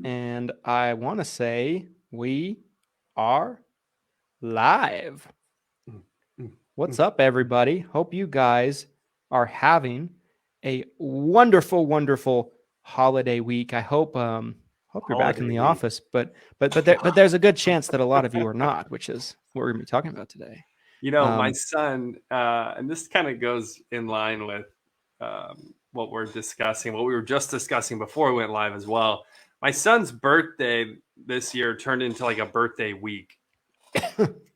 And I want to say we are live. What's up, everybody? Hope you guys are having a wonderful, wonderful holiday week. I hope you're back in the office, but there's a good chance that a lot of you are not, which is what we're gonna be talking about today. My son, and this kind of goes in line with what we're discussing, what we were just discussing before we went live as well. My son's birthday this year turned into like a birthday week.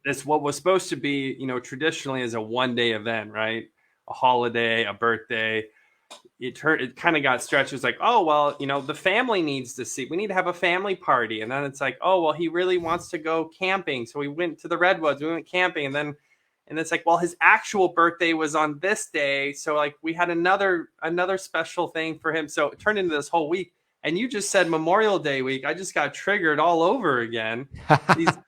This what was supposed to be, traditionally is a one-day event, right? A holiday, a birthday. It kind of got stretched. It was like, oh, well, the family needs to see. We need to have a family party. And then it's like, oh, well, he really wants to go camping. So we went to the Redwoods. We went camping. And it's like, well, his actual birthday was on this day. So like we had another special thing for him. So it turned into this whole week. And you just said Memorial Day week. I just got triggered all over again.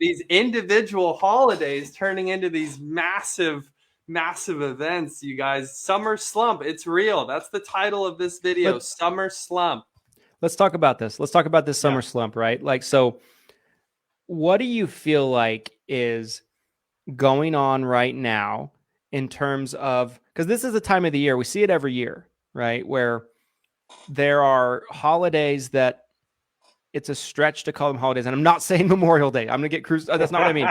these individual holidays turning into these massive events, you guys. Summer Slump. It's real. That's the title of this video. Summer Slump. Let's talk about this. Let's talk about this summer slump, right? Like, so what do you feel like is going on right now in terms of, because this is the time of the year, we see it every year, right? Where there are holidays that it's a stretch to call them holidays. And I'm not saying Memorial Day. I'm going to get cruised. That's not what I mean.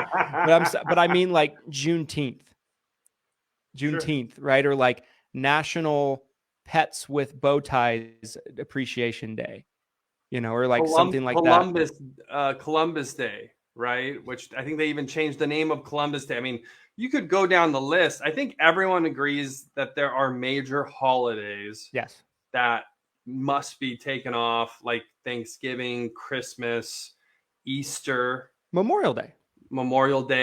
But I mean like Juneteenth, sure. Right? Or like National Pets with Bow Ties Appreciation Day, or like something like that. Columbus Day, right? Which I think they even changed the name of Columbus Day. I mean, you could go down the list. I think everyone agrees that there are major holidays that must be taken off, like Thanksgiving, Christmas, Easter, Memorial Day.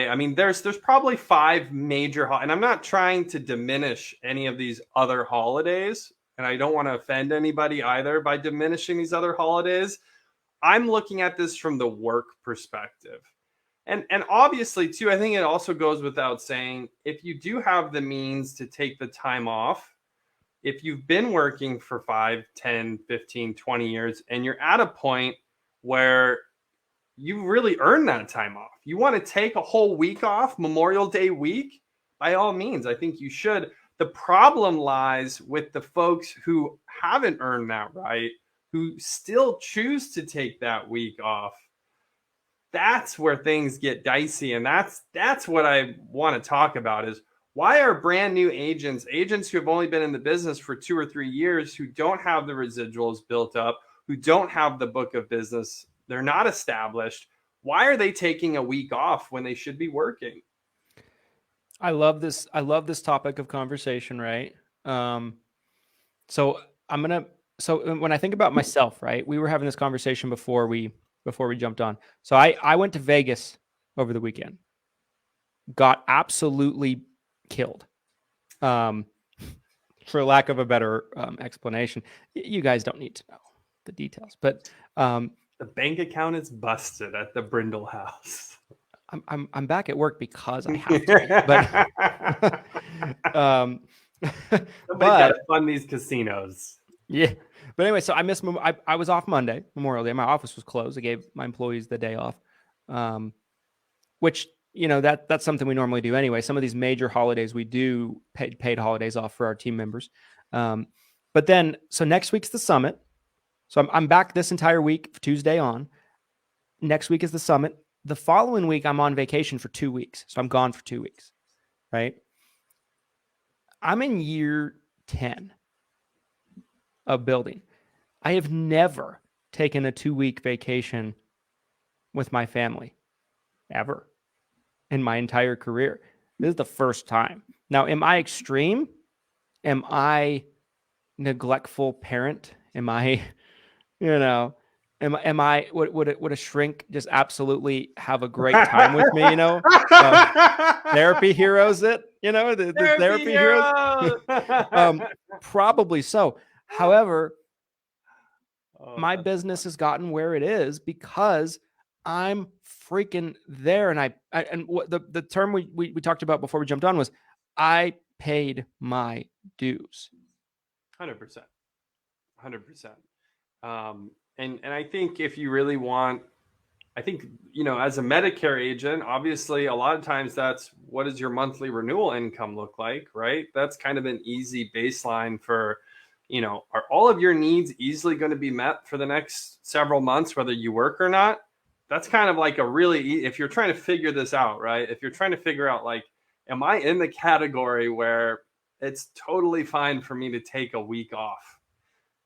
I mean, there's probably 5 major, and I'm not trying to diminish any of these other holidays, and I don't want to offend anybody either by diminishing these other holidays. I'm looking at this from the work perspective. And obviously, too, I think it also goes without saying, if you do have the means to take the time off, if you've been working for 5, 10, 15, 20 years, and you're at a point where you really earn that time off, you want to take a whole week off, Memorial Day week, by all means, I think you should. The problem lies with the folks who haven't earned that right, who still choose to take that week off. That's where things get dicey. And that's what I want to talk about is, why are brand new agents who have only been in the business for 2 or 3 years, who don't have the residuals built up, who don't have the book of business, they're not established, why are they taking a week off when they should be working? I love this topic of conversation, right? So when I think about myself, right, we were having this conversation before we jumped on. So I went to Vegas over the weekend, got absolutely killed, for lack of a better explanation. You guys don't need to know the details, but the bank account is busted at the Brindle house. I'm back at work because I have to. But gotta fund these casinos. Yeah. But anyway, so I was off Monday, Memorial Day. My office was closed. I gave my employees the day off, which, that's something we normally do anyway. Some of these major holidays, we do paid holidays off for our team members. But then, so next week's the summit. So I'm back this entire week, Tuesday on. Next week is the summit. The following week, I'm on vacation for 2 weeks. So I'm gone for 2 weeks, right? I'm in year 10 of building. I have never taken a 2-week vacation with my family, ever, in my entire career. This is the first time. Now, am I extreme? Am I neglectful parent? Am I, am I, would a shrink just absolutely have a great time with me, therapy heroes the therapy heroes? Probably so. However, my business has gotten where it is because I'm freaking there. And what the term we talked about before we jumped on was, I paid my dues. 100%. And I think if you really want, I think, as a Medicare agent, obviously a lot of times that's what does your monthly renewal income look like, right? That's kind of an easy baseline for, are all of your needs easily going to be met for the next several months, whether you work or not? That's kind of like a really, if you're trying to figure this out, right? If you're trying to figure out, like, am I in the category where it's totally fine for me to take a week off?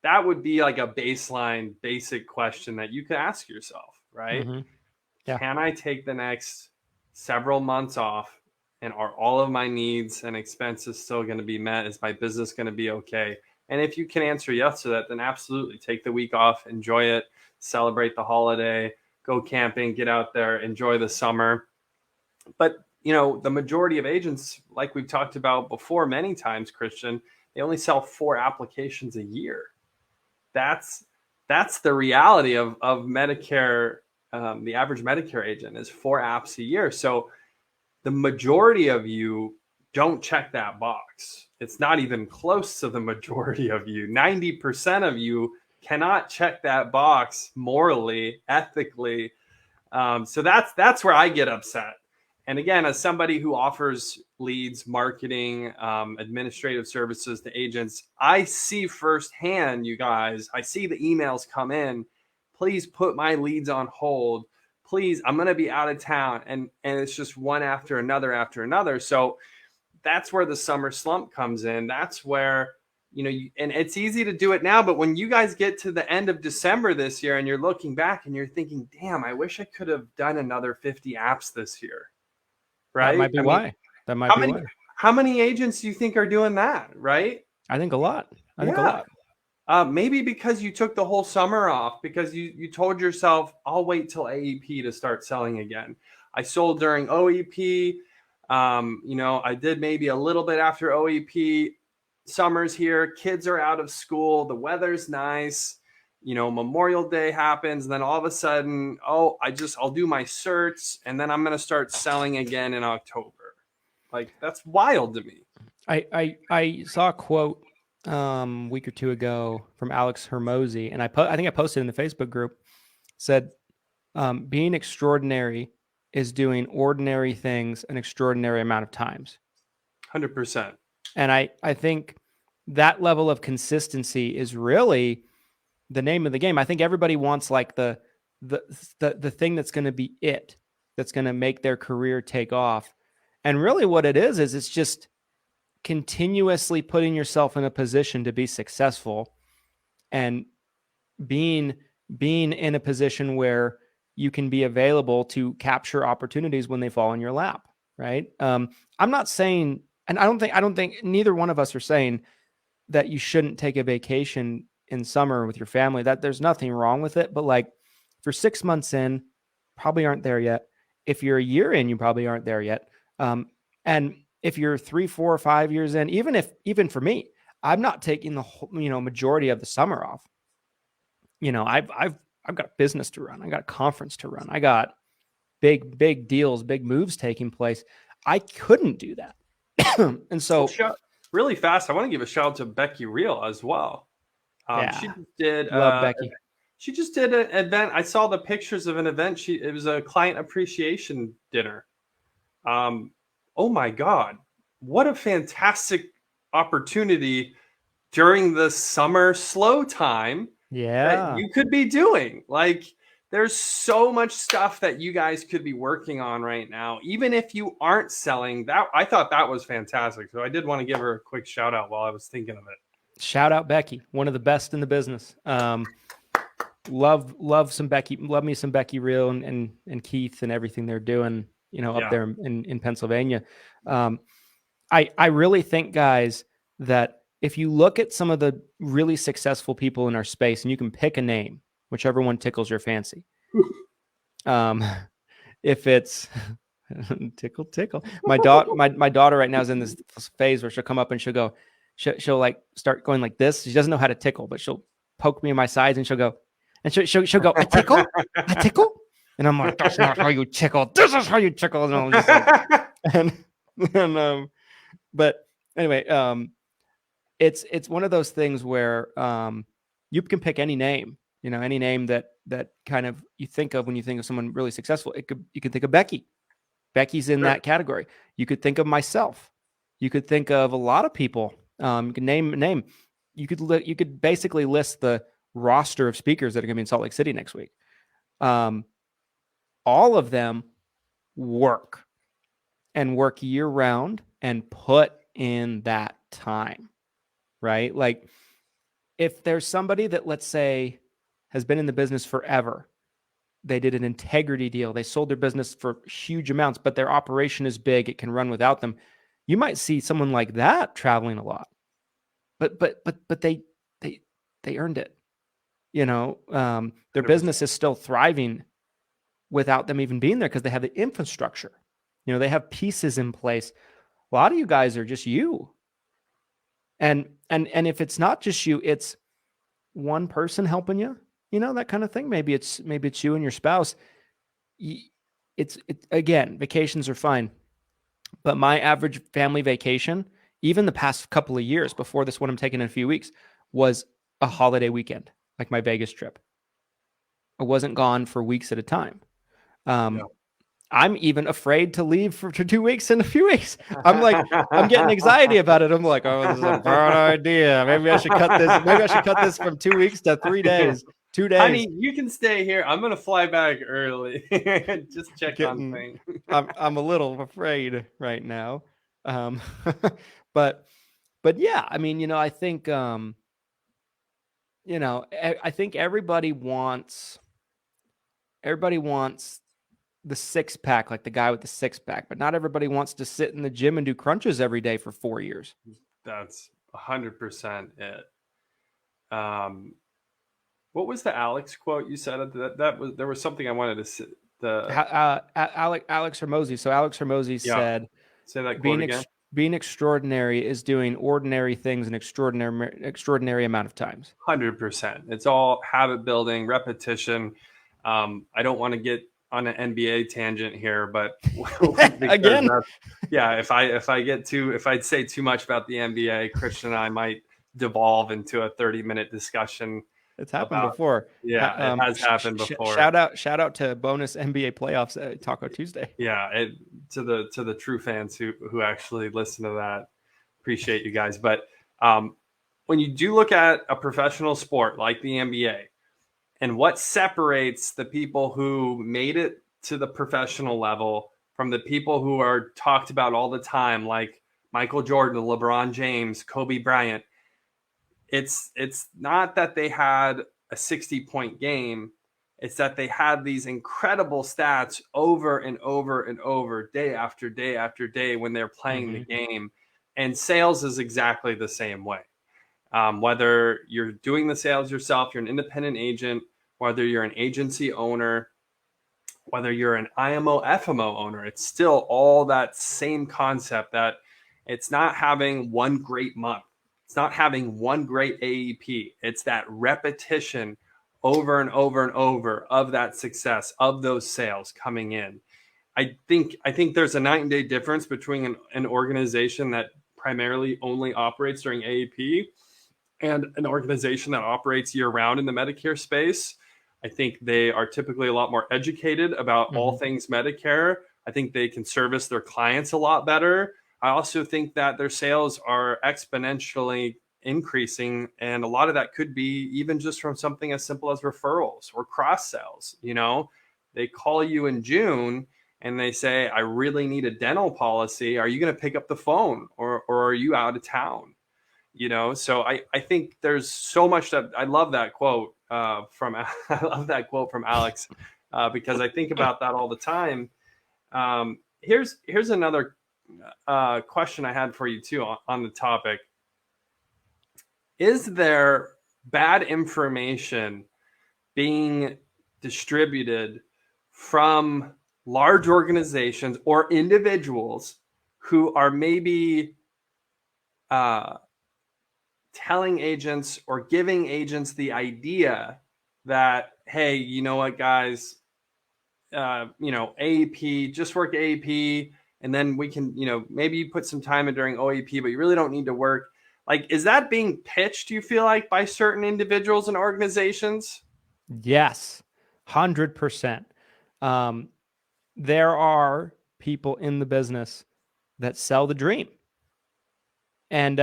That would be like a baseline, basic question that you could ask yourself, right? Mm-hmm. Yeah. Can I take the next several months off, and are all of my needs and expenses still going to be met? Is my business going to be okay? And if you can answer yes to that, then absolutely take the week off, enjoy it, celebrate the holiday, go camping, get out there, enjoy the summer. But, the majority of agents, like we've talked about before many times, Christian, they only sell 4 applications a year. That's the reality of Medicare. The average Medicare agent is 4 apps a year. So the majority of you don't check that box. It's not even close to the majority of you. 90% of you cannot check that box morally, ethically. So that's where I get upset. And again, as somebody who offers leads, marketing, administrative services to agents, I see firsthand, you guys, I see the emails come in. Please put my leads on hold. Please, I'm going to be out of town. And it's just one after another after another. So that's where the summer slump comes in. That's where, and it's easy to do it now, but when you guys get to the end of December this year and you're looking back and you're thinking, damn, I wish I could have done another 50 apps this year. Right? That might be why. That might be why. How many agents do you think are doing that? Right? I think a lot. I think a lot. Maybe because you took the whole summer off, because you told yourself, I'll wait till AEP to start selling again. I sold during OEP. I did maybe a little bit after OEP. Summer's here. Kids are out of school. The weather's nice. Memorial Day happens. And then all of a sudden, I'll do my certs. And then I'm going to start selling again in October. Like, that's wild to me. I saw a quote a week or two ago from Alex Hermosi, and I think I posted in the Facebook group, said, being extraordinary is doing ordinary things an extraordinary amount of times. 100%. And I think that level of consistency is really the name of the game. I think everybody wants like the thing that's going to be that's going to make their career take off. And really what it is it's just continuously putting yourself in a position to be successful and being in a position where you can be available to capture opportunities when they fall in your lap. Right. I'm not saying, and I don't think neither one of us are saying that you shouldn't take a vacation in summer with your family. That there's nothing wrong with it. But like, if you're 6 months in, probably aren't there yet. If you're a year in, you probably aren't there yet. And if you're 3, 4, or 5 years in, even for me, I'm not taking the whole, majority of the summer off. I've got business to run. I got a conference to run. I got big deals, big moves taking place. I couldn't do that. And so really fast, I want to give a shout out to Becky Reel as well. She did love Becky. She just did an event. I saw the pictures of an event. It was a client appreciation dinner. Oh my God, what a fantastic opportunity during the summer slow time that you could be doing. Like, there's so much stuff that you guys could be working on right now, even if you aren't selling. That I thought that was fantastic. So I did want to give her a quick shout out while I was thinking of it. Shout out Becky, one of the best in the business. Love some Becky, love me some Becky Reel and Keith and everything they're doing, up there in Pennsylvania. I really think, guys, that if you look at some of the really successful people in our space and you can pick a name, whichever one tickles your fancy. If it's tickle, my daughter right now is in this phase where she'll come up and she'll like start going like this. She doesn't know how to tickle, but she'll poke me in my sides and she'll go, she'll go, a tickle. And I'm like, that's not how you tickle. This is how you tickle. And I'm just like, but anyway, it's one of those things where you can pick any name any name that kind of you think of when you think of someone really successful. You could think of Becky. Becky's in that category. You could think of myself. You could think of a lot of people. You can name a name. You could basically list the roster of speakers that are going to be in Salt Lake City next week. All of them work year round and put in that time, right? Like if there's somebody that, let's say, has been in the business forever, they did an integrity deal, they sold their business for huge amounts, but their operation is big, it can run without them. You might see someone like that traveling a lot, but they earned it. Their business is still thriving without them even being there because they have the infrastructure. They have pieces in place. A lot of you guys are just you. And if it's not just you, it's one person helping you, that kind of thing. Maybe it's you and your spouse. It's again, vacations are fine, but my average family vacation, even the past couple of years before this one I'm taking in a few weeks, was a holiday weekend, like my Vegas trip. I wasn't gone for weeks at a time. I'm even afraid to leave for 2 weeks in a few weeks. I'm getting anxiety about it. I'm like, oh, this is a bad idea. Maybe I should cut this. Maybe I should cut this from 2 weeks to 3 days. 2 days. Honey, you can stay here. I'm gonna fly back early. Just check on things. I'm a little afraid right now. But yeah, I mean, I think I think everybody wants the six pack, like the guy with the six pack, but not everybody wants to sit in the gym and do crunches every day for 4 years. That's 100% it. What was the Alex quote you said? There was something I wanted to say. Alex Hormozy. So Alex Hormozy said, say that quote again. Being extraordinary is doing ordinary things an extraordinary amount of times. 100%. It's all habit building, repetition. I don't want to get on an NBA tangent here, but again, if I say too much about the NBA, Christian and I might devolve into a 30-minute discussion. It's happened before. Yeah, it has happened before. Shout out to bonus NBA playoffs at Taco Tuesday. Yeah, to the true fans who actually listen to that, appreciate you guys. But when you do look at a professional sport like the NBA, and what separates the people who made it to the professional level from the people who are talked about all the time, like Michael Jordan, LeBron James, Kobe Bryant, it's not that they had a 60-point game. It's that they had these incredible stats over and over and over, day after day after day when they're playing the game. And sales is exactly the same way. Whether you're doing the sales yourself, you're an independent agent, whether you're an agency owner, whether you're an IMO, FMO owner, it's still all that same concept that it's not having one great month. It's not having one great AEP. It's that repetition over and over and over of that success, of those sales coming in. I think there's a night and day difference between an organization that primarily only operates during AEP and an organization that operates year round in the Medicare space. I think they are typically a lot more educated about all things Medicare. I think they can service their clients a lot better. I also think that their sales are exponentially increasing, and a lot of that could be even just from something as simple as referrals or cross sales. They call you in June and they say, I really need a dental policy. Are you going to pick up the phone or are you out of town? So I think there's so much that I love that quote from Alex because I think about that all the time. Here's another question I had for you too on the topic. Is there bad information being distributed from large organizations or individuals who are maybe telling agents or giving agents the idea that, hey, you know what, guys, AEP, just work AEP, and then we can, maybe you put some time in during OEP, but you really don't need to work. Like, is that being pitched, do you feel like, by certain individuals and organizations? Yes, 100%. There are people in the business that sell the dream, and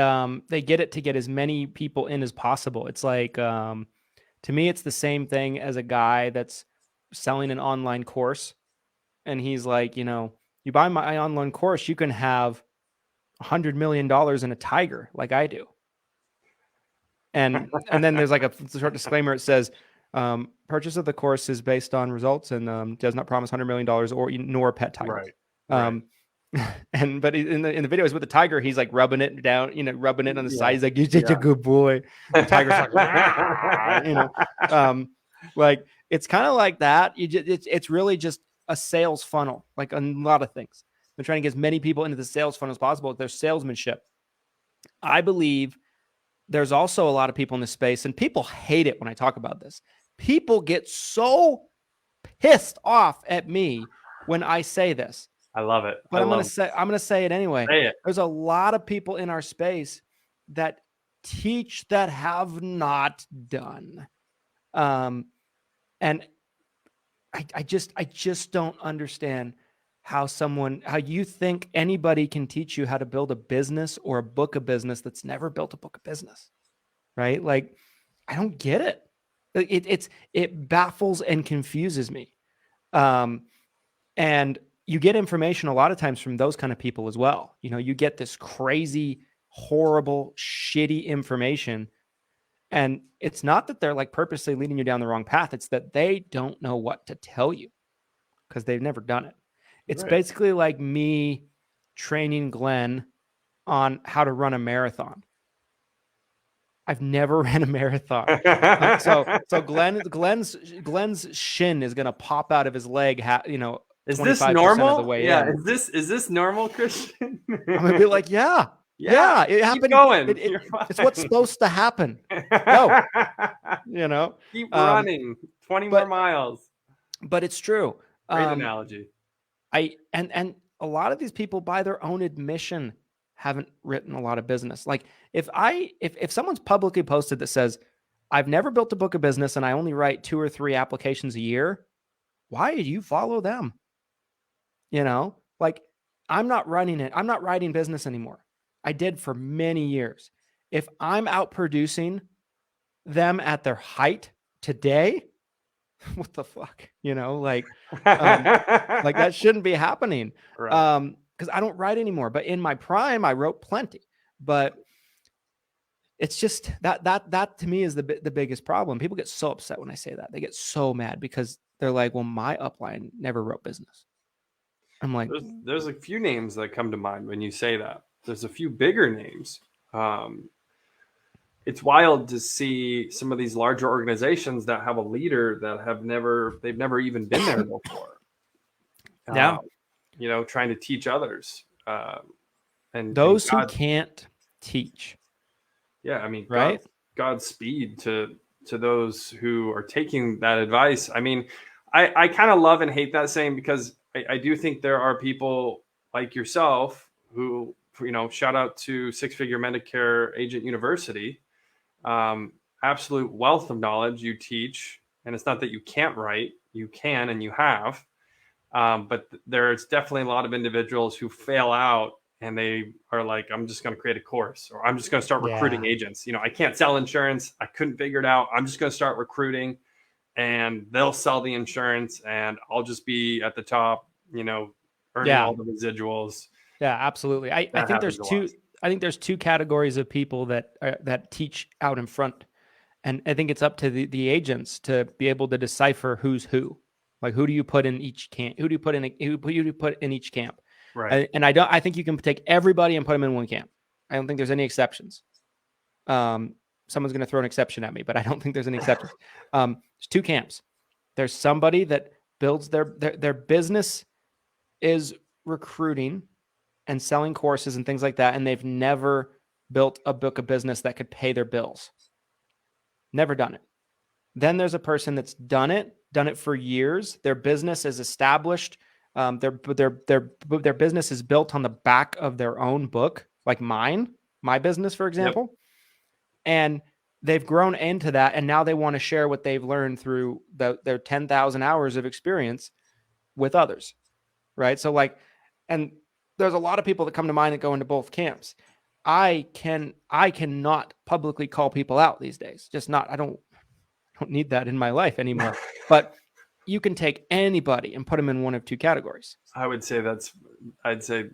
they get it to get as many people in as possible. It's like, to me, it's the same thing as a guy that's selling an online course, and he's like, you buy my online course, you can have $100 million in a tiger, like I do. And then there's like a short disclaimer. It says, purchase of the course is based on results and does not promise $100 million or nor a pet tiger. Right. Um, but in the videos with the tiger, he's like rubbing it down, rubbing it on the side. He's like, "You're such a good boy." The tiger's like, like it's kind of like that. It's really just a sales funnel, like a lot of things. They're trying to get as many people into the sales funnel as possible. Their salesmanship. I believe there's also a lot of people in this space, and people hate it when I talk about this. People get so pissed off at me when I say this. I love it. But I'm going to say it anyway. Say it. There's a lot of people in our space that teach that have not done. And I just don't understand how you think anybody can teach you how to build a business or a book of business that's never built a book of business, right? Like, I don't get it. It baffles and confuses me. And you get information a lot of times from those kind of people as well. You get this crazy, horrible, shitty information. And it's not that they're like purposely leading you down the wrong path. It's that they don't know what to tell you because they've never done it. It's basically like me training Glen on how to run a marathon. I've never ran a marathon. So Glen's shin is going to pop out of his leg, Is this normal? Yeah. Is this normal, Christian? I'm gonna be like, yeah, it happened. Keep going. It's what's supposed to happen. Go, keep running 20 more miles. But it's true. Great analogy. And a lot of these people, by their own admission, haven't written a lot of business. Like if someone's publicly posted that says, I've never built a book of business and I only write 2 or 3 applications a year, why do you follow them? Like I'm not running it. I'm not writing business anymore. I did for many years. If I'm out producing them at their height today, what the fuck, like that shouldn't be happening. Right. Because I don't write anymore. But in my prime, I wrote plenty. But it's just that to me is the biggest problem. People get so upset when I say that. They get so mad because they're like, well, my upline never wrote business. I'm like, there's a few names that come to mind when you say that. There's a few bigger names. It's wild to see some of these larger organizations that have a leader that they've never even been there before. Yeah. Trying to teach others. And those who can't teach. Yeah. I mean, right. Godspeed to those who are taking that advice. I mean, I kind of love and hate that saying because I do think there are people like yourself who, shout out to Six Figure Medicare Agent University, absolute wealth of knowledge you teach. And it's not that you can't write, you can, and you have, but there's definitely a lot of individuals who fail out and they are like, I'm just going to create a course or I'm just going to start recruiting agents. I can't sell insurance. I couldn't figure it out. I'm just going to start recruiting and they'll sell the insurance and I'll just be at the top, earning all the residuals. Yeah, absolutely. I think there's two categories of people that teach out in front. And I think it's up to the agents to be able to decipher who's who. Like who do you put in each camp? Who do you put in each camp? Right. And I think you can take everybody and put them in one camp. I don't think there's any exceptions. Someone's going to throw an exception at me, but I don't think there's any exceptions. There's 2 camps. There's somebody that builds their business is recruiting and selling courses and things like that. And they've never built a book of business that could pay their bills. Never done it. Then there's a person that's done it for years. Their business is established. Their business is built on the back of their own book, like my business, for example. Yep. And they've grown into that, and now they want to share what they've learned through their 10,000 hours of experience with others, right? So like, and there's a lot of people that come to mind that go into both camps. I cannot publicly call people out these days. Just not. I don't need that in my life anymore. But you can take anybody and put them in one of two categories. I'd say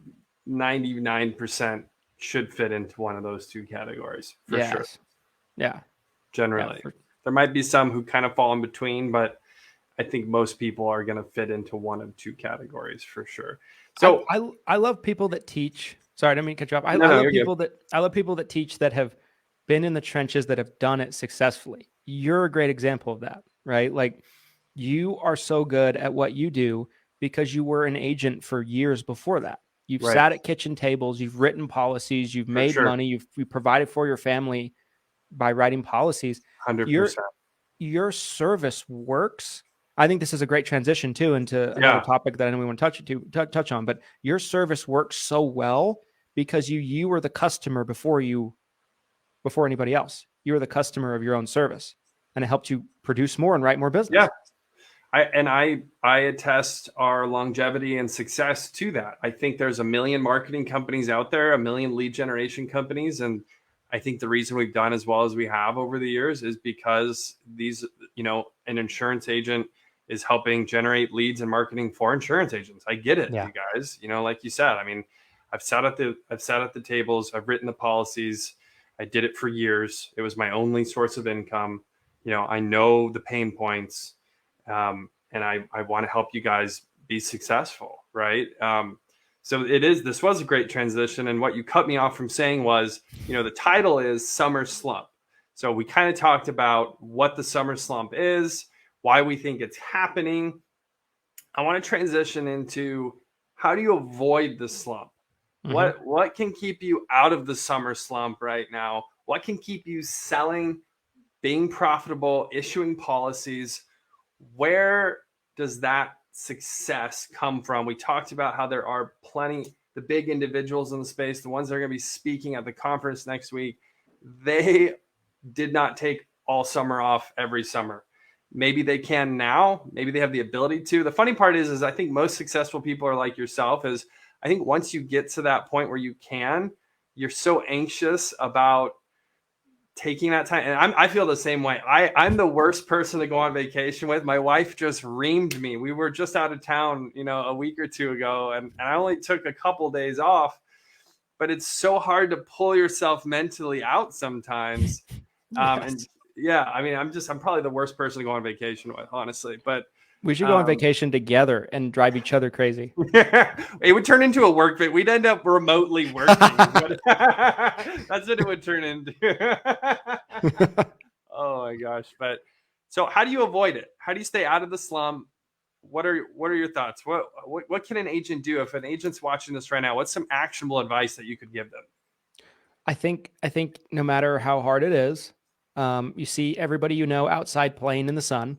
99% should fit into one of those two categories for sure. Yeah. Generally. Yeah, there might be some who kind of fall in between, but I think most people are going to fit into one of two categories for sure. So I love people that teach. Sorry, I didn't mean to cut you off. I love people that teach, that have been in the trenches, that have done it successfully. You're a great example of that, right? Like, you are so good at what you do because you were an agent for years before that. You've sat at kitchen tables, you've written policies, you've made money, you've provided for your family by writing policies. 100%. Your service works. I think this is a great transition too into another topic that I know we want to touch on, but your service works so well because you were the customer before anybody else. You were the customer of your own service, and it helped you produce more and write more business. Yeah. I attest our longevity and success to that. I think there's a million marketing companies out there, a million lead generation companies. And I think the reason we've done as well as we have over the years is because an insurance agent is helping generate leads and marketing for insurance agents. I get it, you guys, like you said, I mean, I've sat at the tables, I've written the policies. I did it for years. It was my only source of income. I know the pain points. And I want to help you guys be successful, right? So this was a great transition. And what you cut me off from saying was, the title is Summer Slump. So we kind of talked about what the summer slump is, why we think it's happening. I want to transition into, how do you avoid the slump? Mm-hmm. What can keep you out of the summer slump right now? What can keep you selling, being profitable, issuing policies? Where does that success come from? We talked about how there are plenty, the big individuals in the space, the ones that are going to be speaking at the conference next week, they did not take all summer off every summer. Maybe they can now. Maybe they have the ability to. The funny part is I think most successful people are like yourself. Is I think once you get to that point where you can, you're so anxious about taking that time. And I feel the same way. I'm the worst person to go on vacation with. My wife just reamed me. We were just out of town, a week or two ago, and I only took a couple days off, but it's so hard to pull yourself mentally out sometimes. And yeah, I mean, I'm probably the worst person to go on vacation with, honestly, but we should go on vacation together and drive each other crazy. It would turn into a work fit. We'd end up remotely working. That's what it would turn into. Oh my gosh. But so how do you avoid it? How do you stay out of the slump? What are your thoughts? What can an agent do? If an agent's watching this right now, what's some actionable advice that you could give them? I think no matter how hard it is, you see everybody outside playing in the sun.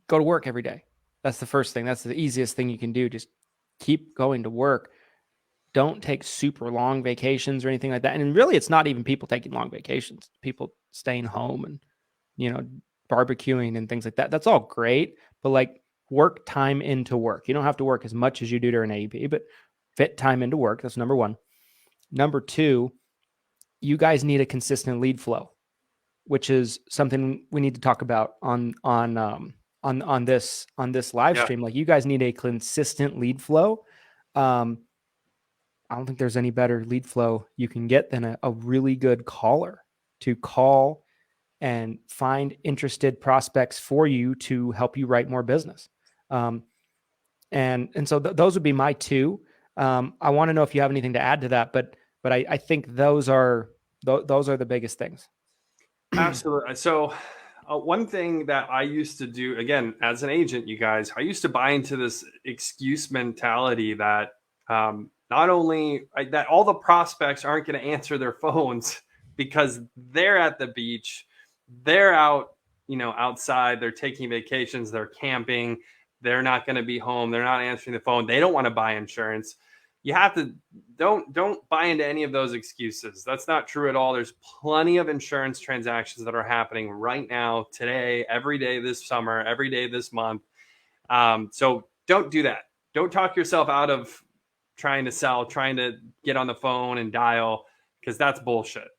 Go to work every day. That's the first thing. That's the easiest thing you can do. Just keep going to work. Don't take super long vacations or anything like that. And really, it's not even people taking long vacations. People staying home and, barbecuing and things like that. That's all great. But like, work time into work. You don't have to work as much as you do during AEP, but fit time into work. That's number one. Number two, you guys need a consistent lead flow, which is something we need to talk about on this live stream. Like, you guys need a consistent lead flow. I don't think there's any better lead flow you can get than a really good caller to call and find interested prospects for you to help you write more business. And so those would be my two. I want to know if you have anything to add to that, but I think those are the biggest things. Absolutely. So one thing that I used to do, again, as an agent, you guys, I used to buy into this excuse mentality that not only that all the prospects aren't going to answer their phones because they're at the beach, they're out, outside, they're taking vacations, they're camping, they're not going to be home, they're not answering the phone, they don't want to buy insurance. you have to don't buy into any of those excuses. That's not true at all. There's plenty of insurance transactions that are happening right now, today, every day this summer, every day this month. So don't do that. Don't talk yourself out of trying to sell, trying to get on the phone and dial, because that's bullshit.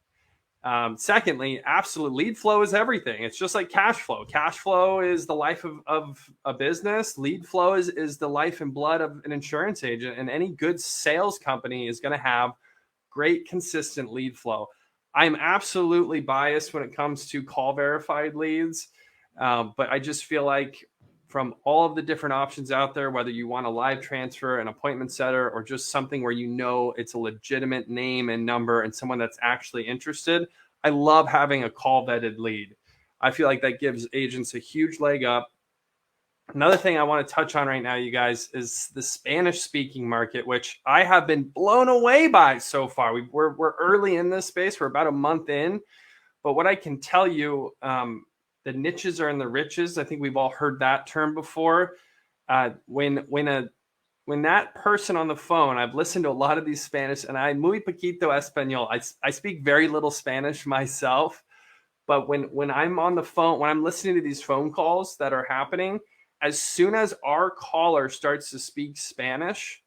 Secondly, absolute lead flow is everything. It's just like cash flow. Cash flow is the life of a business. Lead flow is the life and blood of an insurance agent. And any good sales company is going to have great, consistent lead flow. I'm absolutely biased when it comes to call verified leads. But I just feel like from all of the different options out there, whether you want a live transfer, an appointment setter, or just something where you know it's a legitimate name and number and someone that's actually interested, I love having a call vetted lead. I feel like that gives agents a huge leg up. Another thing I want to touch on right now, you guys, is the Spanish speaking market, which I have been blown away by so far. We're early in this space. We're about a month in. But what I can tell you, the niches are in the riches. I think we've all heard that term before. When that person on the phone, I've listened to a lot of these Spanish, and I muy poquito español. I speak very little Spanish myself, but when I'm on the phone, when I'm listening to these phone calls that are happening, as soon as our caller starts to speak Spanish,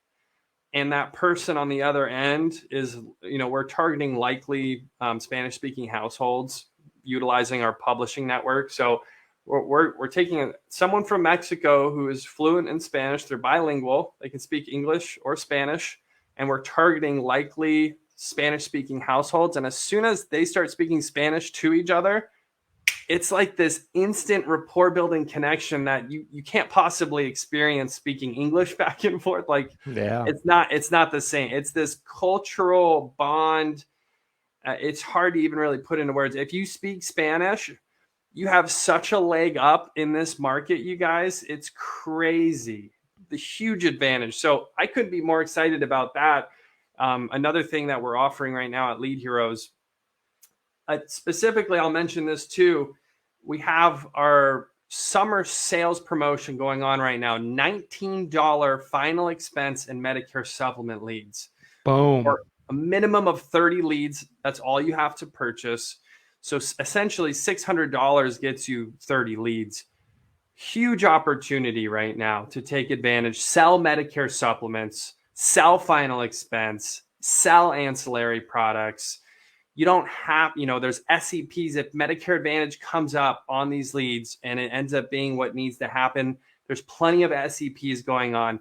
and that person on the other end is, we're targeting likely Spanish speaking households utilizing our publishing network. So we're taking someone from Mexico who is fluent in Spanish. They're bilingual. They can speak English or Spanish. And we're targeting likely Spanish speaking households. And as soon as they start speaking Spanish to each other, it's like this instant rapport building connection that you can't possibly experience speaking English back and forth. Like, Yeah. it's not the same. It's this cultural bond. It's hard to even really put into words. If you speak Spanish, you have such a leg up in this market, you guys. It's crazy. The huge advantage. So I couldn't be more excited about that. Another thing that we're offering right now at Lead Heroes, specifically, I'll mention this too. We have our summer sales promotion going on right now. $19 final expense and Medicare supplement leads. Boom. For a minimum of 30 leads. That's all you have to purchase. So essentially $600 gets you 30 leads. Huge opportunity right now to take advantage, sell Medicare supplements, sell final expense, sell ancillary products. You don't have, there's SEPs. If Medicare Advantage comes up on these leads and it ends up being what needs to happen, there's plenty of SEPs going on.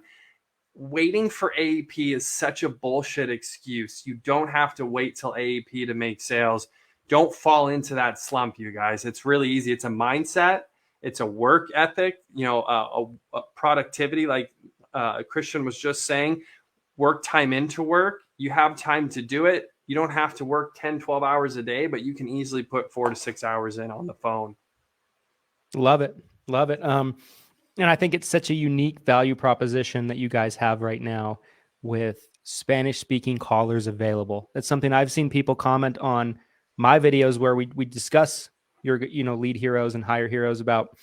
Waiting for AEP is such a bullshit excuse. You don't have to wait till AEP to make sales. Don't fall into that slump, you guys. It's really easy. It's a mindset. It's a work ethic, a productivity, like Christian was just saying, work time into work. You have time to do it. You don't have to work 10, 12 hours a day, but you can easily put 4 to 6 hours in on the phone. Love it. Love it. And I think it's such a unique value proposition that you guys have right now with Spanish speaking callers available. That's something I've seen people comment on my videos where we discuss your, lead heroes and hire heroes about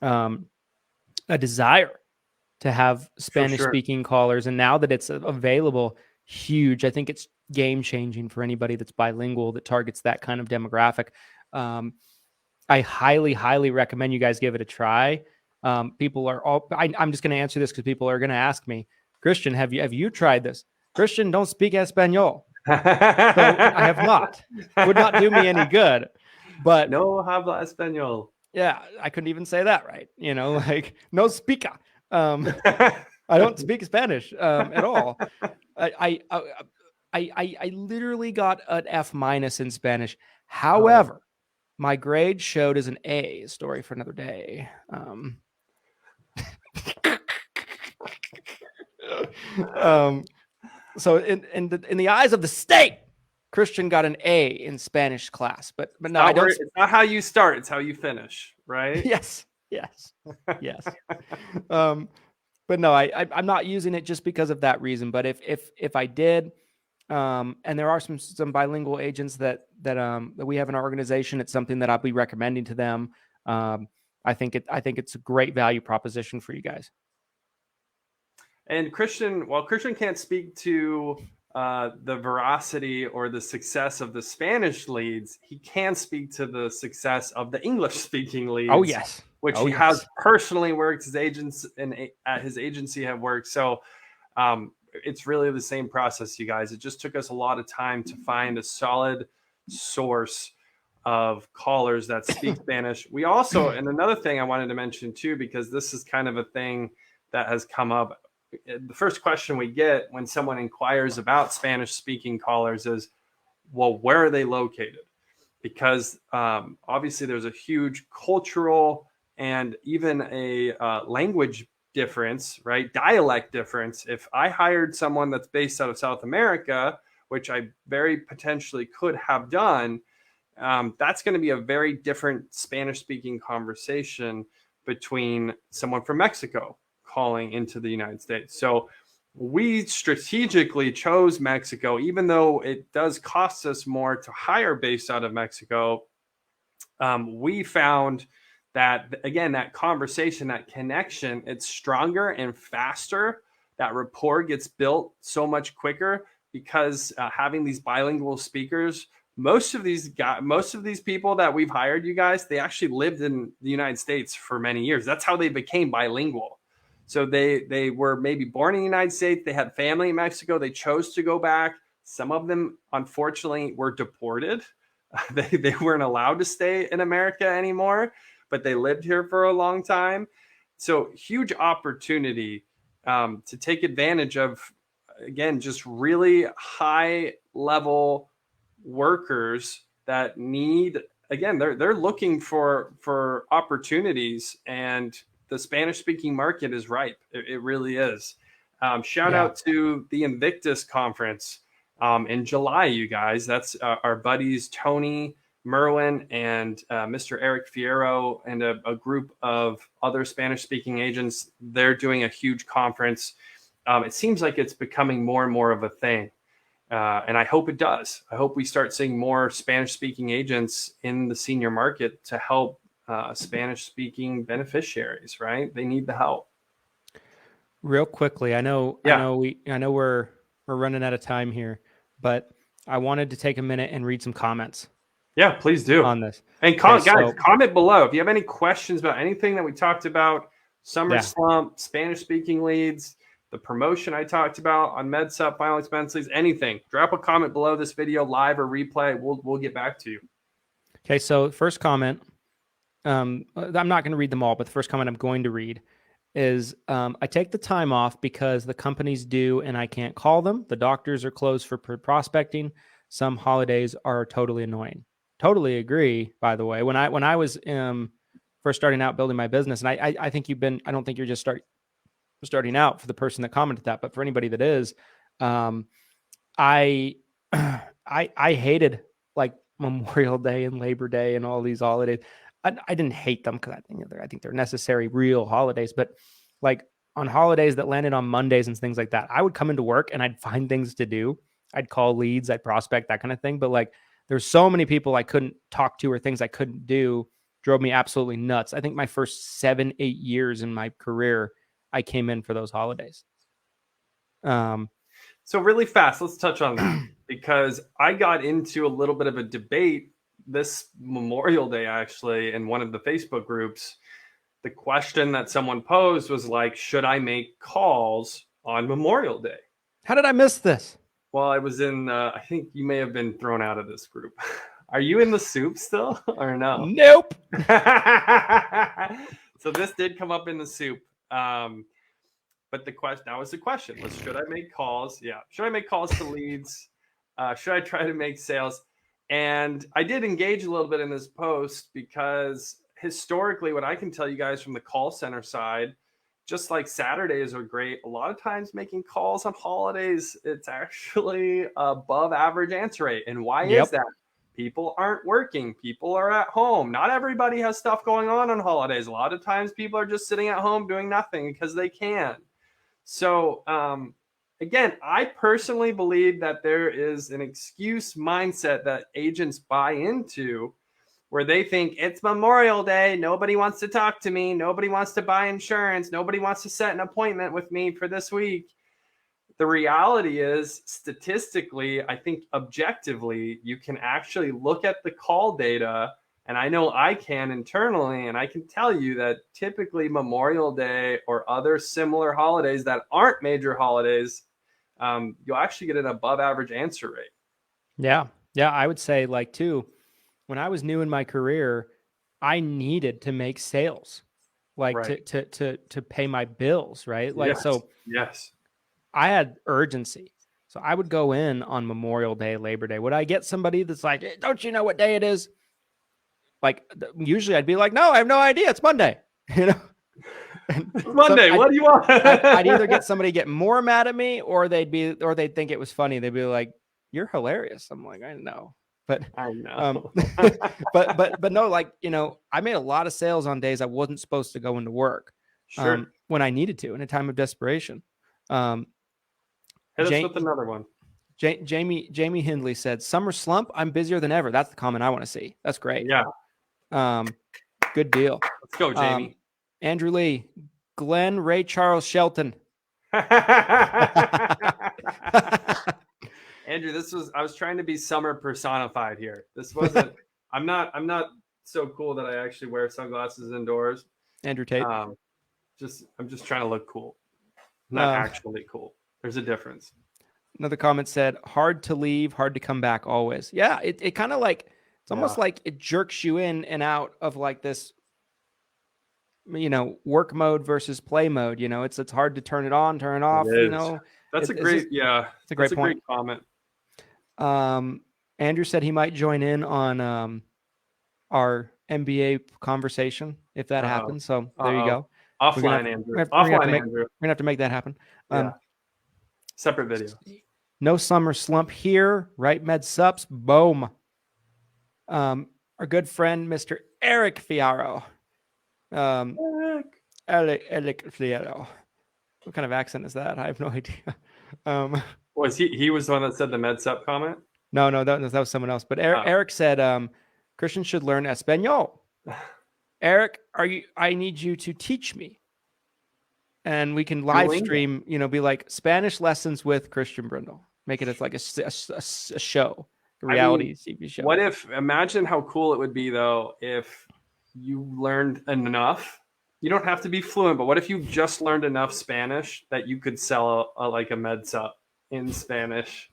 a desire to have Spanish speaking callers. And now that it's available, huge. I think it's game changing for anybody that's bilingual that targets that kind of demographic. I highly, highly recommend you guys give it a try. People are all, I'm just going to answer this because people are going to ask me, Christian, have you tried this? Christian, don't speak Espanol. So I have not. Would not do me any good. But no habla español. Yeah, I couldn't even say that right. Like no speaker. I don't speak Spanish at all. I literally got an F- in Spanish. However, my grade showed as an A. Story for another day. So in the eyes of the state, Christian got an A in Spanish class, but no, I don't. It's not how you start; it's how you finish, right? Yes. But no, I'm not using it just because of that reason. But if I did, and there are some bilingual agents that we have in our organization, it's something that I'll be recommending to them. I think it's a great value proposition for you guys. And Christian, while Christian can't speak to the veracity or the success of the Spanish leads, he can speak to the success of the English-speaking leads. Oh yes, which he has personally worked. His agents and at his agency have worked. So it's really the same process, you guys. It just took us a lot of time to find a solid source of callers that speak Spanish. We also, and another thing I wanted to mention too, because this is kind of a thing that has come up. The first question we get when someone inquires about Spanish speaking callers is, well, where are they located? Because obviously there's a huge cultural and even a language difference, right? Dialect difference. If I hired someone that's based out of South America, which I very potentially could have done, that's going to be a very different Spanish speaking conversation between someone from Mexico calling into the United States. So we strategically chose Mexico, even though it does cost us more to hire based out of Mexico. We found that, again, that conversation, that connection, it's stronger and faster. That rapport gets built so much quicker because having these bilingual speakers, most of these people that we've hired, you guys, they actually lived in the United States for many years. That's how they became bilingual. So they were maybe born in the United States. They had family in Mexico. They chose to go back. Some of them, unfortunately, were deported. They weren't allowed to stay in America anymore, but they lived here for a long time. So huge opportunity to take advantage of, again, just really high level workers that need, again, they're looking for opportunities, and the Spanish speaking market is ripe. It really is. Shout out to the Invictus conference in July, you guys. That's our buddies Tony, Merwin, and Mr. Eric Fierro, and a group of other Spanish speaking agents. They're doing a huge conference. It seems like it's becoming more and more of a thing. And I hope it does. I hope we start seeing more Spanish speaking agents in the senior market to help Spanish speaking beneficiaries, right? They need the help. Real quickly, I know we're running out of time here, but I wanted to take a minute and read some comments. Yeah, please do on this. And guys, comment below if you have any questions about anything that we talked about. Summer Slump, Spanish speaking leads, the promotion I talked about on MedSup, final expense leads, anything. Drop a comment below this video, live or replay. We'll get back to you. Okay, so first comment. I'm not going to read them all, but the first comment I'm going to read is I take the time off because the companies do and I can't call them. The doctors are closed for prospecting. Some holidays are totally annoying. Totally agree, by the way. When I was first starting out building my business, and I think I don't think you're just starting out for the person that commented that, but for anybody that is, I hated like Memorial Day and Labor Day and all these holidays. I didn't hate them because I think they're necessary, real holidays. But like on holidays that landed on Mondays and things like that, I would come into work and I'd find things to do. I'd call leads, I'd prospect, that kind of thing. But like there's so many people I couldn't talk to or things I couldn't do, drove me absolutely nuts. I think my first 7-8 years in my career, I came in for those holidays. So really fast, let's touch on that because I got into a little bit of a debate this Memorial Day, actually, in one of the Facebook groups. The question that someone posed was like, should I make calls on Memorial Day? How did I miss this? Well, I was in, I think you may have been thrown out of this group. Are you in the soup still or no? Nope. So this did come up in the soup. But that was the question. Should I make calls? Yeah. Should I make calls to leads? Should I try to make sales? And I did engage a little bit in this post because historically, what I can tell you guys from the call center side, just like Saturdays are great, a lot of times making calls on holidays, it's actually above average answer rate. And why is that? People aren't working. People are at home. Not everybody has stuff going on holidays. A lot of times people are just sitting at home doing nothing because they can. So, again, I personally believe that there is an excuse mindset that agents buy into where they think it's Memorial Day. Nobody wants to talk to me. Nobody wants to buy insurance. Nobody wants to set an appointment with me for this week. The reality is, statistically, I think objectively, you can actually look at the call data, and I know I can internally, and I can tell you that typically Memorial Day or other similar holidays that aren't major holidays, you'll actually get an above average answer rate. Yeah. Yeah. I would say, like, too, when I was new in my career, I needed to make sales, like Right. to pay my bills, right? Like, Yes. so Yes. I had urgency. So I would go in on Memorial Day, Labor Day. Would I get somebody that's like, "Hey, don't you know what day it is?" Like, usually I'd be like, "No, I have no idea. It's Monday." You know? It's Monday. So what do you want? I'd either get somebody get more mad at me, or they'd think it was funny. They'd be like, "You're hilarious." I'm like, "I know." But I know. but no, like, I made a lot of sales on days I wasn't supposed to go into work, Sure. when I needed to in a time of desperation. Hit us with another one. Jamie Hindley said, "Summer slump. I'm busier than ever." That's the comment I want to see. That's great. Yeah. Good deal. Let's go, Jamie. Andrew Lee, Glen, Ray Charles, Shelton. Andrew, I was trying to be summer personified here. This wasn't, I'm not so cool that I actually wear sunglasses indoors. Andrew Tate. I'm just trying to look cool. Not actually cool. There's a difference. Another comment said, "Hard to leave, hard to come back always." Yeah. It kind of like, it's almost like it jerks you in and out of like this, work mode versus play mode. It's hard to turn it on, turn it off. That's a great comment. Andrew said he might join in on our NBA conversation if that happens. So there you go. Offline, Andrew. We're gonna have to make that happen. Separate video. No summer slump here, right? Med Sups, boom. Our good friend, Mr. Eric Fiaro. Eric Fiaro. What kind of accent is that? I have no idea. Was he was the one that said the Med Sup comment? No, that was someone else. But Eric said Christians should learn Espanol. Eric, I need you to teach me. And we can live stream, be like Spanish lessons with Christian Brindle. Make it like a show, a reality TV show. Imagine how cool it would be, though, if you learned enough. You don't have to be fluent, but what if you just learned enough Spanish that you could sell like a Med Sup in Spanish?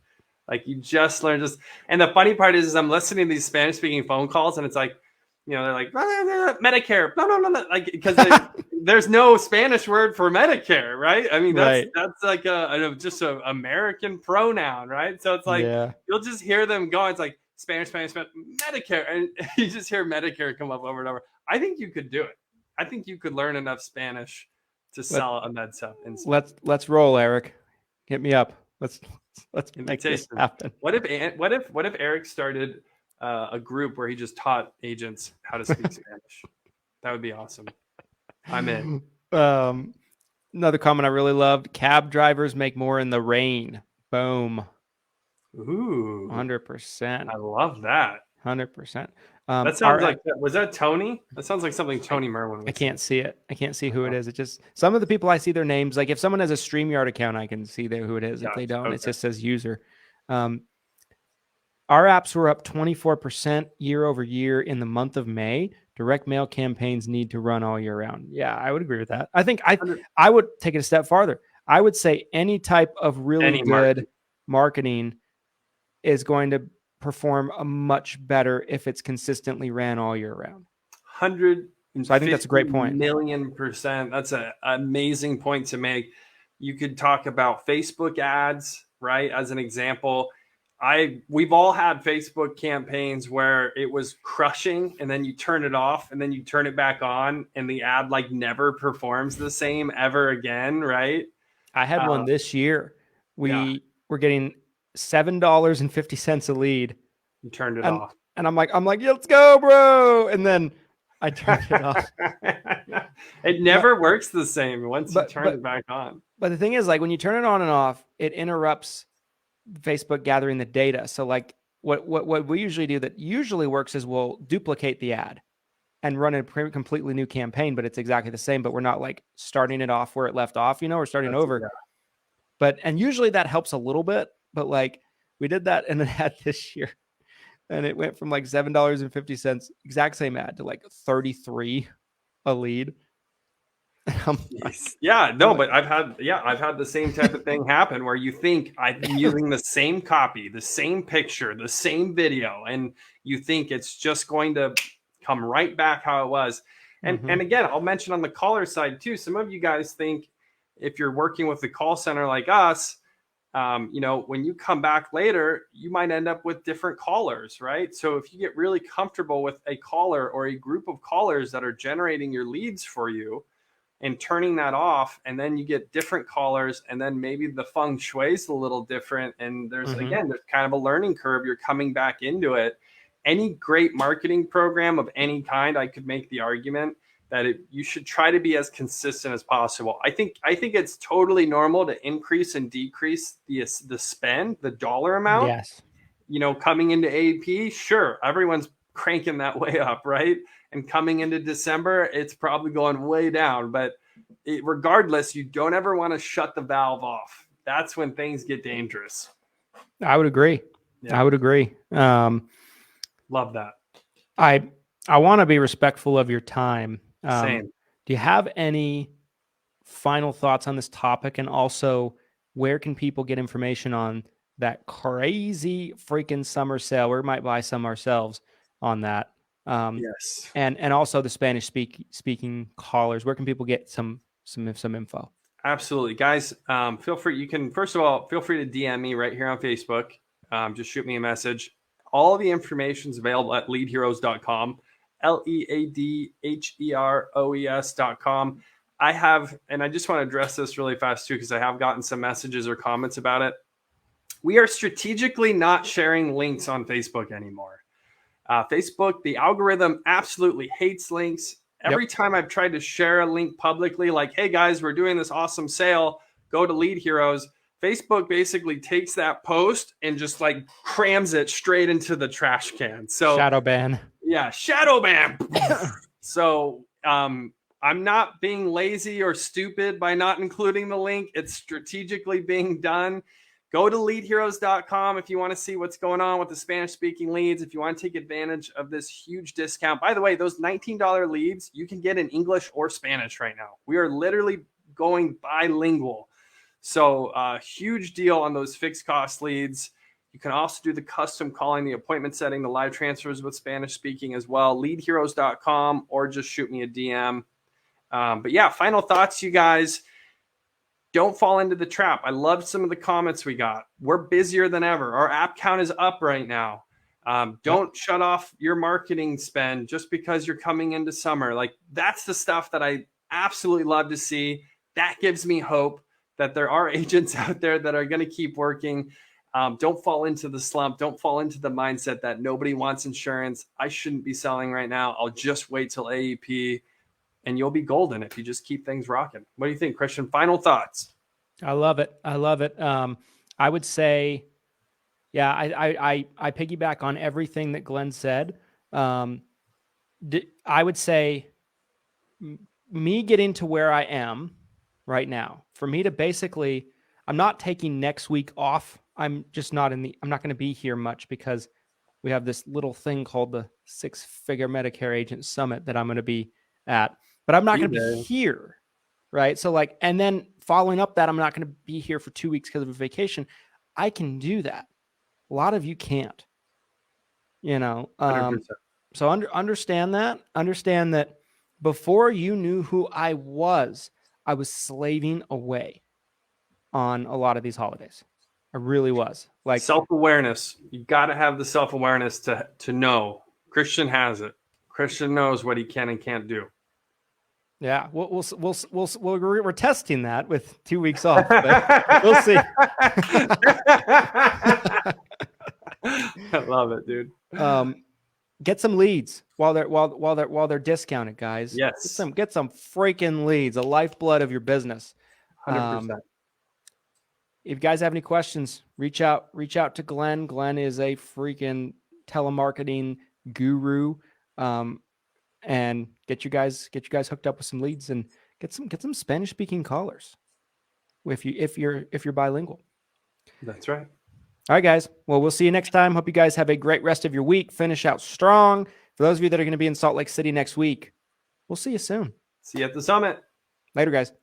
Like, you just learned and the funny part is I'm listening to these Spanish speaking phone calls, and it's like, they're like, Medicare, no, like, because there's no Spanish word for Medicare, right? I mean, that's like just an American pronoun, right? So it's like, you'll just hear them going, it's like Spanish, Medicare, and you just hear Medicare come up over and over. I think you could do it. I think you could learn enough Spanish to sell a Med Sup. Let's roll, Eric. Hit me up. Let's make this happen. What if Eric started a group where he just taught agents how to speak Spanish? That would be awesome. I'm in. Another comment I really loved: cab drivers make more in the rain. Boom. Ooh, 100%. I love that. 100%. That sounds like, was that Tony? That sounds like something Tony Merwin would I can't see it. I can't see who it is. It just, some of the people I see their names. Like if someone has a StreamYard account, I can see who it is. If they don't, it just says user. Our apps were up 24% year over year in the month of May. Direct mail campaigns need to run all year round. Yeah, I would agree with that. I think I would take it a step farther. I would say any type of really good marketing is going to perform a much better if it's consistently ran all year round. 100. So I think that's a great point. $1,000,000%. That's an amazing point to make. You could talk about Facebook ads, right? As an example, we've all had Facebook campaigns where it was crushing, and then you turn it off, and then you turn it back on, and the ad like never performs the same ever again, right? I had one this year. We were getting $7.50 a lead. You turned it off, and I'm like, yeah, let's go, bro. And then I turned it off. It never works the same once you turn it back on. But the thing is, like when you turn it on and off, it interrupts Facebook gathering the data. So like what we usually do that usually works is we'll duplicate the ad and run a completely new campaign, but it's exactly the same, but we're not like starting it off where it left off, we're starting over. Yeah. And usually that helps a little bit, but like we did that in an ad this year and it went from like $7.50, exact same ad, to like 33 a lead. But I've had the same type of thing happen where you think I've been using the same copy, the same picture, the same video, and you think it's just going to come right back how it was. And again, I'll mention on the caller side too, some of you guys think if you're working with the call center like us, when you come back later, you might end up with different callers, right? So if you get really comfortable with a caller or a group of callers that are generating your leads for you, and turning that off, and then you get different callers, and then maybe the feng shui is a little different, and there's kind of a learning curve. You're coming back into it. Any great marketing program of any kind, I could make the argument that you should try to be as consistent as possible. I think it's totally normal to increase and decrease the spend, the dollar amount. Yes. Coming into AEP, sure, everyone's cranking that way up, right? And coming into December, it's probably going way down. But regardless, you don't ever want to shut the valve off. That's when things get dangerous. I would agree. Yeah. I would agree. Love that. I want to be respectful of your time. Same. Do you have any final thoughts on this topic? And also, where can people get information on that crazy freaking summer sale? We might buy some ourselves on that. Yes. And also the Spanish speaking callers. Where can people get some info? Absolutely. Guys, feel free. First of all, feel free to DM me right here on Facebook. Just shoot me a message. All the information is available at leadheroes.com, leadheroes.com. I just want to address this really fast too, because I have gotten some messages or comments about it. We are strategically not sharing links on Facebook anymore. Facebook, the algorithm absolutely hates links. Every time I've tried to share a link publicly, like, hey guys, we're doing this awesome sale, go to Lead Heroes, Facebook basically takes that post and just like crams it straight into the trash can. So shadow ban. Yeah, shadow ban. So I'm not being lazy or stupid by not including the link. It's strategically being done. Go to leadheroes.com if you want to see what's going on with the Spanish-speaking leads, if you want to take advantage of this huge discount. By the way, those $19 leads, you can get in English or Spanish right now. We are literally going bilingual. So huge deal on those fixed cost leads. You can also do the custom calling, the appointment setting, the live transfers with Spanish-speaking as well. Leadheroes.com, or just shoot me a DM. But yeah, final thoughts, you guys. Don't fall into the trap. I loved some of the comments we got. We're busier than ever. Our app count is up right now. Don't shut off your marketing spend just because you're coming into summer. Like, that's the stuff that I absolutely love to see. That gives me hope that there are agents out there that are going to keep working. Don't fall into the slump. Don't fall into the mindset that nobody wants insurance. I shouldn't be selling right now. I'll just wait till AEP. And you'll be golden if you just keep things rocking. What do you think, Christian? Final thoughts. I love it. I would say, I piggyback on everything that Glenn said. I would say me getting to where I am right now, for me to basically, I'm not taking next week off. I'm not going to be here much because we have this little thing called the 6-Figure Medicare Agent Summit that I'm going to be at. But I'm not going to be here, right? So and then following up that, I'm not going to be here for 2 weeks because of a vacation. I can do that. A lot of you can't, 100%. So understand that. Understand that before you knew who I was slaving away on a lot of these holidays. I really was. Like, self-awareness. You got to have the self-awareness to know. Christian has it. Christian knows what he can and can't do. Yeah, we're testing that with 2 weeks off. But we'll see. I love it, dude. Get some leads while they're discounted, guys. Yes, get some freaking leads. The lifeblood of your business. 100%. if you guys have any questions, reach out to Glen. Glen is a freaking telemarketing guru. And get you guys hooked up with some leads and get some Spanish speaking callers if you're bilingual. That's right. All right, guys. Well, we'll see you next time. Hope you guys have a great rest of your week. Finish out strong. For those of you that are going to be in Salt Lake City next week, we'll see you soon. See you at the summit. Later, guys.